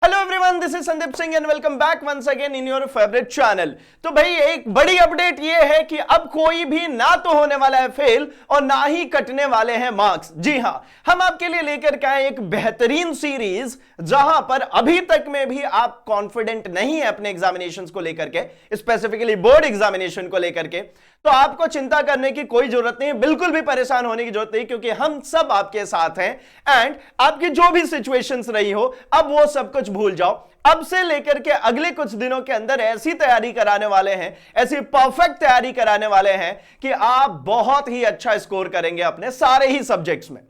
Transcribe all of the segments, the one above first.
Hello everyone, this is Sandeep Singh and welcome back once again in your favourite channel. तो भाई एक बड़ी update ये है कि अब कोई भी ना तो होने वाला है फेल और ना ही कटने वाले हैं मार्क्स। जी हां, हम आपके लिए लेकर के आए एक बेहतरीन सीरीज जहां पर अभी तक में भी आप कॉन्फिडेंट नहीं है अपने एग्जामिनेशंस को लेकर के, स्पेसिफिकली बोर्ड एग्जामिनेशन को लेकर के, तो आपको चिंता करने की कोई जरूरत नहीं, बिल्कुल भी परेशान होने की जरूरत नहीं, क्योंकि हम सब आपके साथ हैं। एंड आपकी जो भी सिचुएशंस रही हो अब वो सब कुछ भूल जाओ। अब से लेकर के अगले कुछ दिनों के अंदर ऐसी तैयारी कराने वाले हैं, ऐसी परफेक्ट तैयारी कराने वाले हैं कि आप बहुत ही अच्छा स्कोर करेंगे अपने सारे ही सब्जेक्ट्स में।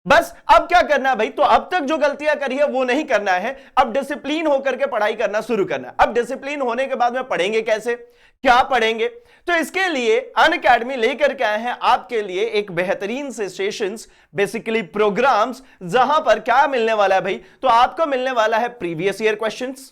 बस अब क्या करना है भाई, तो अब तक जो गलतियां करी है वो नहीं करना है, अब डिसिप्लिन होकर के पढ़ाई करना शुरू करना है। अब डिसिप्लिन होने के बाद में पढ़ेंगे कैसे, क्या पढ़ेंगे, तो इसके लिए अनअकैडमी लेकर के आए हैं आपके लिए एक बेहतरीन से सेशंस, बेसिकली प्रोग्राम्स, जहां पर क्या मिलने वाला है भाई, तो आपको मिलने वाला है प्रीवियस ईयर क्वेश्चंस।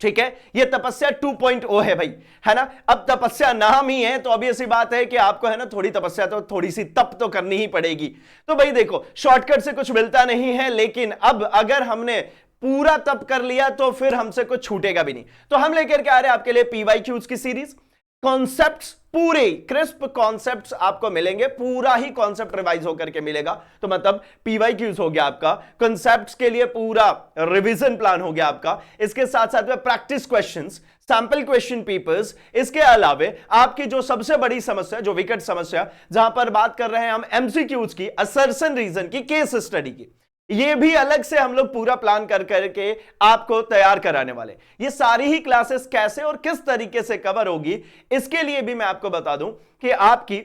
ठीक है, ये तपस्या 2.0 है भाई, है ना। अब तपस्या नाम ही है तो अभी ऐसी बात है कि आपको है ना थोड़ी तपस्या तो थोड़ी सी तप तो करनी ही पड़ेगी। तो भाई देखो, शॉर्टकट से कुछ मिलता नहीं है, लेकिन अब अगर हमने पूरा तप कर लिया तो फिर हमसे कुछ छूटेगा भी नहीं। तो हम लेकर के आ रहे हैं आपके लिए पीवाईक्यूज की सीरीज। कॉन्सेप्ट्स पूरे क्रिस्प कॉन्सेप्ट्स आपको मिलेंगे, पूरा ही कॉन्सेप्ट रिवाइज होकर के मिलेगा। तो मतलब पीवाईक्यूज हो गया आपका, कॉन्सेप्ट्स के लिए पूरा रिवीजन प्लान हो गया आपका, इसके साथ साथ में practice questions, sample question papers, इसके अलावे आपकी जो सबसे बड़ी समस्या, जो विकट समस्या, जहां पर बात कर रहे हैं हम एमसीक्यूज की, असर्शन रीजन की, केस स्टडी की, ये भी अलग से हम लोग पूरा प्लान कर करके आपको तैयार कराने वाले। ये सारी ही क्लासेस कैसे और किस तरीके से कवर होगी, इसके लिए भी मैं आपको बता दूं कि आपकी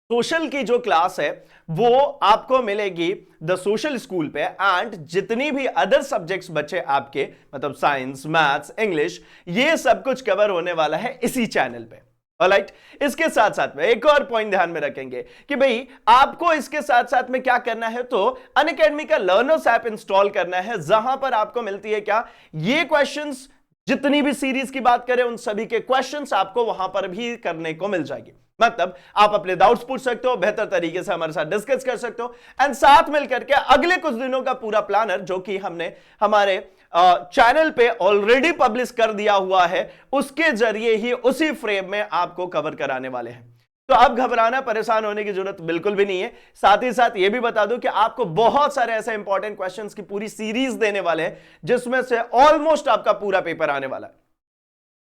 सोशल की जो क्लास है वो आपको मिलेगी द सोशल स्कूल पे, एंड जितनी भी अदर सब्जेक्ट्स बचे आपके, मतलब साइंस, मैथ्स, इंग्लिश, ये सब कुछ कवर होने वाला है इसी चैनल पे। ऑलराइट, इसके साथ साथ में एक और पॉइंट ध्यान में रखेंगे कि भाई आपको इसके साथ साथ में क्या करना है, तो अनअकैडमी का लर्नर्स ऐप इंस्टॉल करना है, जहां पर आपको मिलती है क्या, ये क्वेश्चंस, जितनी भी सीरीज की बात करें उन सभी के क्वेश्चंस आपको वहां पर भी करने को मिल जाएगी। मतलब आप अपने डाउट्स पूछ सकते हो, बेहतर तरीके से हमारे साथ डिस्कस कर सकते हो, एंड साथ मिलकर के अगले कुछ दिनों का पूरा प्लानर, जो कि हमने हमारे चैनल पे ऑलरेडी पब्लिश कर दिया हुआ है, उसके जरिए ही उसी फ्रेम में आपको कवर कराने वाले हैं। तो अब घबराना, परेशान होने की जरूरत बिल्कुल भी नहीं है। साथ ही साथ ये भी बता दूं कि आपको बहुत सारे ऐसे इंपॉर्टेंट क्वेश्चंस की पूरी सीरीज देने वाले हैं, जिसमें से ऑलमोस्ट आपका पूरा पेपर आने वाला है।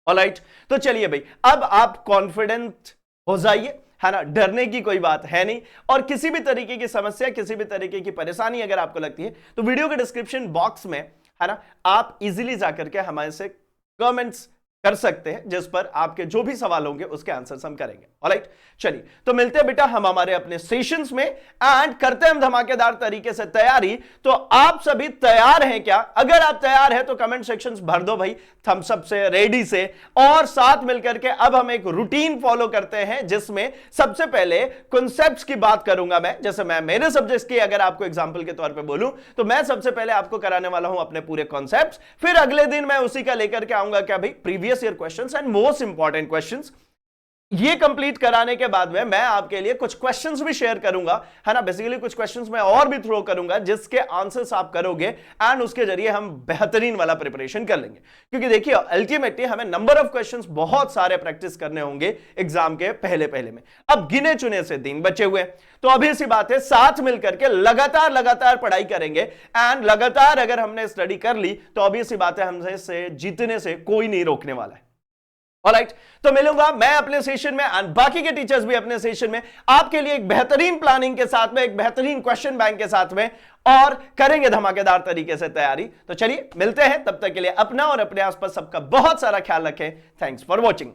ऑलराइट, तो चलिए भाई, अब आप कॉन्फिडेंट हो जाइए, है ना, डरने की कोई बात है नहीं। और किसी भी तरीके की समस्या, किसी भी तरीके की परेशानी अगर आपको लगती है तो वीडियो के डिस्क्रिप्शन बॉक्स में, है ना, आप इजीली जाकर के हमारे से कमेंट्स कर सकते हैं, जिस पर आपके जो भी सवाल होंगे उसके आंसर्स हम करेंगे। ऑलराइट, चलिए तो मिलते हैं बेटा हम हमारे अपने सेशंस में, एंड करते हैं हम धमाकेदार तरीके से तैयारी। तो आप सभी तैयार हैं क्या? अगर आप तैयार हैं तो कमेंट सेक्शंस भर दो भाई, थम्स अप से, रेडी से। और साथ मिलकर के अब हम एक रूटीन फॉलो करते हैं, जिसमें सबसे पहले कॉन्सेप्ट्स की बात करूंगा मैं। जैसे मैं मेरे सब्जेक्ट्स की अगर आपको एग्जांपल के तौर पे बोलूं तो मैं सबसे पहले आपको कराने वाला हूं अपने पूरे कॉन्सेप्ट्स, फिर अगले दिन मैं उसी का लेकर के आऊंगा क्या भाई, previous year questions and most important questions. ये कंप्लीट कराने के बाद में मैं आपके लिए कुछ क्वेश्चंस भी शेयर करूंगा, है ना, बेसिकली कुछ क्वेश्चंस मैं और भी थ्रो करूंगा, जिसके आंसर्स आप करोगे एंड उसके जरिए हम बेहतरीन वाला प्रिपरेशन कर लेंगे। क्योंकि देखिए अल्टीमेटली हमें नंबर ऑफ क्वेश्चंस बहुत सारे प्रैक्टिस करने होंगे एग्जाम के पहले पहले में। अब गिने चुने से दिन बचे हुए, तो अभी सी बात है, साथ मिलकर के लगातार पढ़ाई करेंगे, एंड लगातार अगर हमने स्टडी कर ली तो अभी सी बात है, हमसे जीतने से कोई नहीं रोकने वाला है। ऑलराइट, तो मिलूंगा मैं अपने सेशन में एंड बाकी के टीचर्स भी अपने सेशन में आपके लिए एक बेहतरीन प्लानिंग के साथ में, एक बेहतरीन क्वेश्चन बैंक के साथ में, और करेंगे धमाकेदार तरीके से तैयारी। तो चलिए मिलते हैं, तब तक के लिए अपना और अपने आसपास सबका बहुत सारा ख्याल रखें। Thanks for watching.